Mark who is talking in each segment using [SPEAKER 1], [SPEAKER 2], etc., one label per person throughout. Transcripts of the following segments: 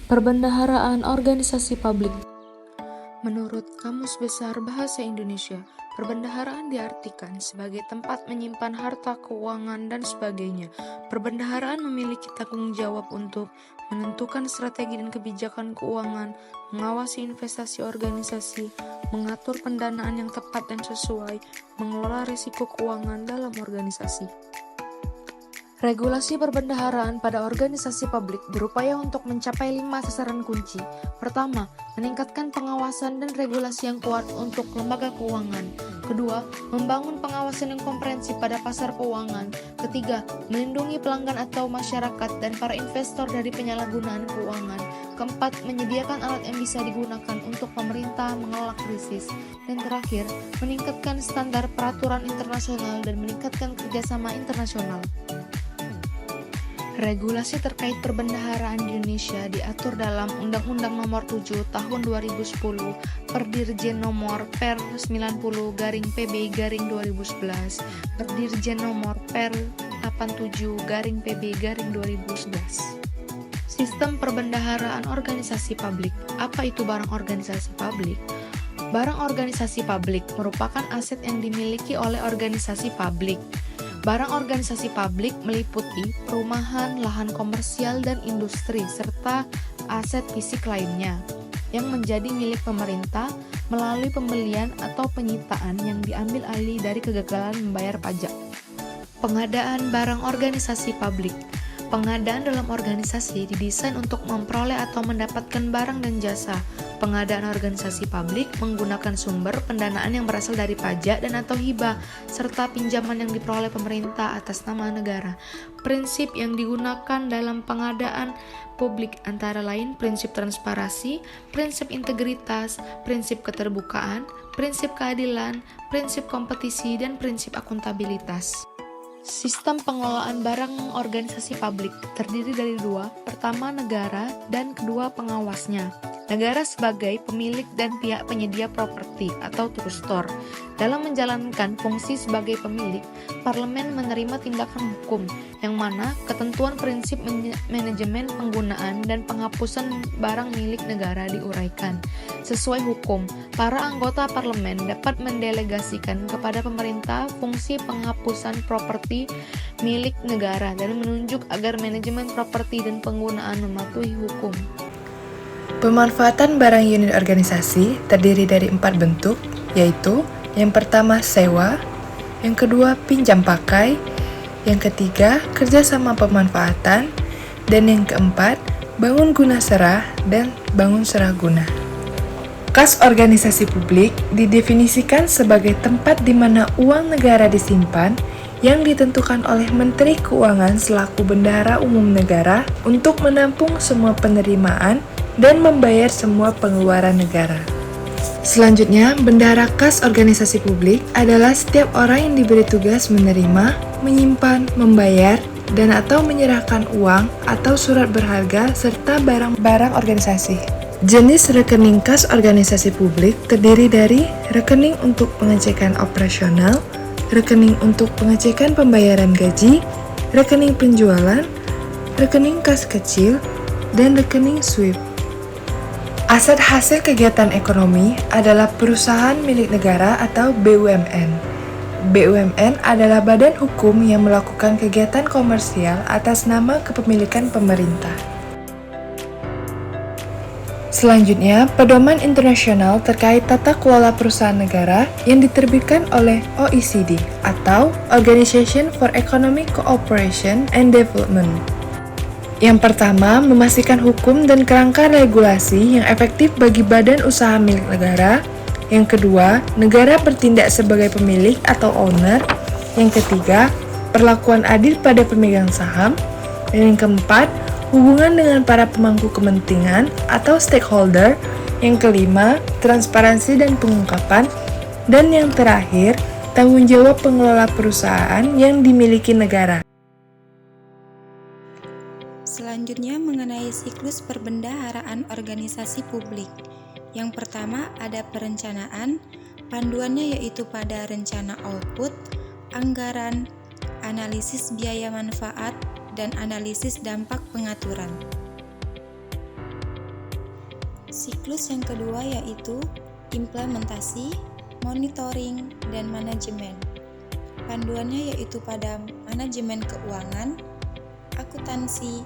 [SPEAKER 1] Perbendaharaan organisasi publik. Menurut Kamus Besar Bahasa Indonesia, perbendaharaan diartikan sebagai tempat menyimpan harta keuangan dan sebagainya. Perbendaharaan memiliki tanggung jawab untuk menentukan strategi dan kebijakan keuangan, mengawasi investasi organisasi, mengatur pendanaan yang tepat dan sesuai, mengelola risiko keuangan dalam organisasi. Regulasi perbendaharaan pada organisasi publik berupaya untuk mencapai 5 sasaran kunci. Pertama, meningkatkan pengawasan dan regulasi yang kuat untuk lembaga keuangan. Kedua, membangun pengawasan yang komprehensif pada pasar keuangan. Ketiga, melindungi pelanggan atau masyarakat dan para investor dari penyalahgunaan keuangan. Keempat, menyediakan alat yang bisa digunakan untuk pemerintah mengelola krisis. Dan terakhir, meningkatkan standar peraturan internasional dan meningkatkan kerjasama internasional. Regulasi terkait perbendaharaan di Indonesia diatur dalam Undang-Undang Nomor 7 Tahun 2010 Perdirjen Nomor Per 90/PB/2011 Perdirjen Nomor Per 87/PB/2011. Sistem perbendaharaan organisasi publik. Apa itu barang organisasi publik? Barang organisasi publik merupakan aset yang dimiliki oleh organisasi publik. Barang organisasi publik meliputi perumahan, lahan komersial, dan industri, serta aset fisik lainnya yang menjadi milik pemerintah melalui pembelian atau penyitaan yang diambil alih dari kegagalan membayar pajak. Pengadaan barang organisasi publik. Pengadaan dalam organisasi didesain untuk memperoleh atau mendapatkan barang dan jasa. Pengadaan organisasi publik menggunakan sumber pendanaan yang berasal dari pajak dan atau hibah, serta pinjaman yang diperoleh pemerintah atas nama negara. Prinsip yang digunakan dalam pengadaan publik antara lain prinsip transparansi, prinsip integritas, prinsip keterbukaan, prinsip keadilan, prinsip kompetisi, dan prinsip akuntabilitas. Sistem pengelolaan barang organisasi publik terdiri dari dua, pertama negara dan kedua pengawasnya. Negara sebagai pemilik dan pihak penyedia properti atau trustor. Dalam menjalankan fungsi sebagai pemilik, parlemen menerima tindakan hukum yang mana ketentuan prinsip manajemen penggunaan dan penghapusan barang milik negara diuraikan. Sesuai hukum, para anggota parlemen dapat mendelegasikan kepada pemerintah fungsi penghapusan properti milik negara dan menunjuk agar manajemen properti dan penggunaan mematuhi hukum.
[SPEAKER 2] Pemanfaatan barang unit organisasi terdiri dari 4 bentuk, yaitu yang pertama sewa, yang kedua pinjam pakai, yang ketiga kerjasama pemanfaatan, dan yang keempat bangun guna serah dan bangun serah guna. Kas organisasi publik didefinisikan sebagai tempat di mana uang negara disimpan yang ditentukan oleh Menteri Keuangan selaku bendahara umum negara untuk menampung semua penerimaan dan membayar semua pengeluaran negara. Selanjutnya, bendahara kas organisasi publik adalah setiap orang yang diberi tugas menerima, menyimpan, membayar, dan atau menyerahkan uang atau surat berharga serta barang-barang organisasi. Jenis rekening kas organisasi publik terdiri dari rekening untuk pengecekan operasional, rekening untuk pengecekan pembayaran gaji, rekening penjualan, rekening kas kecil, dan rekening sweep. Aset hasil kegiatan ekonomi adalah perusahaan milik negara atau BUMN. BUMN adalah badan hukum yang melakukan kegiatan komersial atas nama kepemilikan pemerintah. Selanjutnya, pedoman internasional terkait tata kelola perusahaan negara yang diterbitkan oleh OECD atau Organization for Economic Cooperation and Development. Yang pertama, memastikan hukum dan kerangka regulasi yang efektif bagi badan usaha milik negara. Yang kedua, negara bertindak sebagai pemilik atau owner. Yang ketiga, perlakuan adil pada pemegang saham. Dan yang keempat, hubungan dengan para pemangku kepentingan atau stakeholder. Yang kelima, transparansi dan pengungkapan. Dan yang terakhir, tanggung jawab pengelola perusahaan yang dimiliki negara.
[SPEAKER 3] Selanjutnya mengenai siklus perbendaharaan organisasi publik. Yang pertama ada perencanaan, panduannya yaitu pada rencana output, anggaran, analisis biaya manfaat, dan analisis dampak pengaturan. Siklus yang kedua yaitu implementasi, monitoring, dan manajemen. Panduannya yaitu pada manajemen keuangan, akuntansi,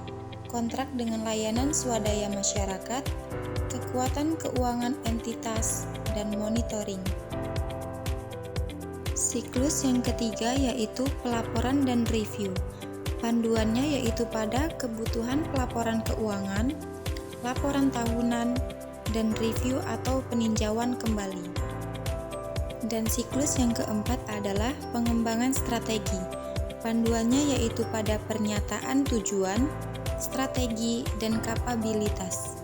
[SPEAKER 3] kontrak dengan layanan swadaya masyarakat, kekuatan keuangan entitas, dan monitoring. Siklus yang ketiga yaitu pelaporan dan review. Panduannya yaitu pada kebutuhan pelaporan keuangan, laporan tahunan, dan review atau peninjauan kembali. Dan siklus yang keempat adalah pengembangan strategi. Panduannya yaitu pada pernyataan tujuan, strategi, dan kapabilitas.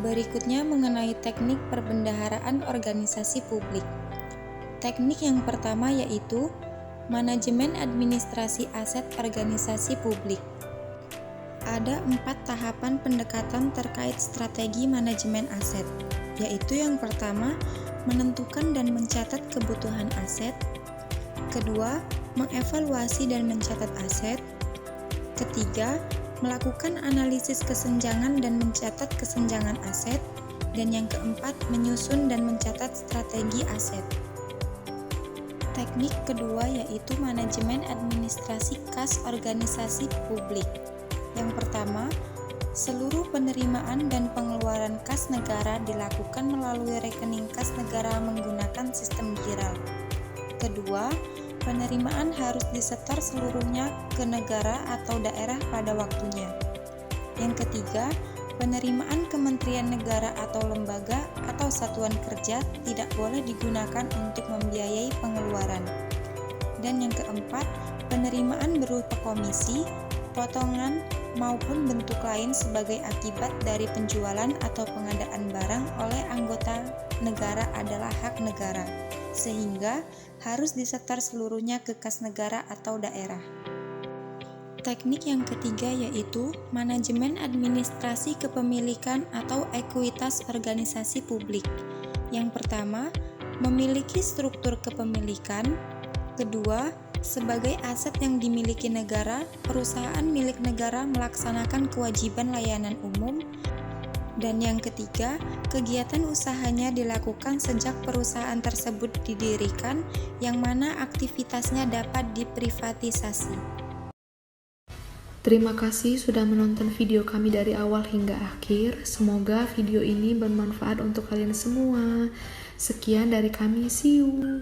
[SPEAKER 3] Berikutnya mengenai teknik perbendaharaan organisasi publik. Teknik yang pertama yaitu manajemen administrasi aset organisasi publik. Ada 4 tahapan pendekatan terkait strategi manajemen aset, yaitu yang pertama, menentukan dan mencatat kebutuhan aset. Kedua, mengevaluasi dan mencatat aset. Ketiga, melakukan analisis kesenjangan dan mencatat kesenjangan aset. Dan yang keempat, menyusun dan mencatat strategi aset. Teknik kedua yaitu manajemen administrasi kas organisasi publik. Yang pertama, seluruh penerimaan dan pengeluaran kas negara dilakukan melalui rekening kas negara menggunakan sistem giral. Kedua, penerimaan harus disetor seluruhnya ke negara atau daerah pada waktunya. Yang ketiga, penerimaan kementerian negara atau lembaga atau satuan kerja tidak boleh digunakan untuk membiayai pengeluaran. Dan yang keempat, penerimaan berupa komisi, potongan, maupun bentuk lain sebagai akibat dari penjualan atau pengadaan barang oleh anggota negara adalah hak negara, sehingga harus disetor seluruhnya ke kas negara atau daerah. Teknik yang ketiga yaitu manajemen administrasi kepemilikan atau ekuitas organisasi publik. Yang pertama, memiliki struktur kepemilikan. Kedua, sebagai aset yang dimiliki negara, perusahaan milik negara melaksanakan kewajiban layanan umum. Dan yang ketiga, kegiatan usahanya dilakukan sejak perusahaan tersebut didirikan, yang mana aktivitasnya dapat diprivatisasi.
[SPEAKER 1] Terima kasih sudah menonton video kami dari awal hingga akhir. Semoga video ini bermanfaat untuk kalian semua. Sekian dari kami, see you.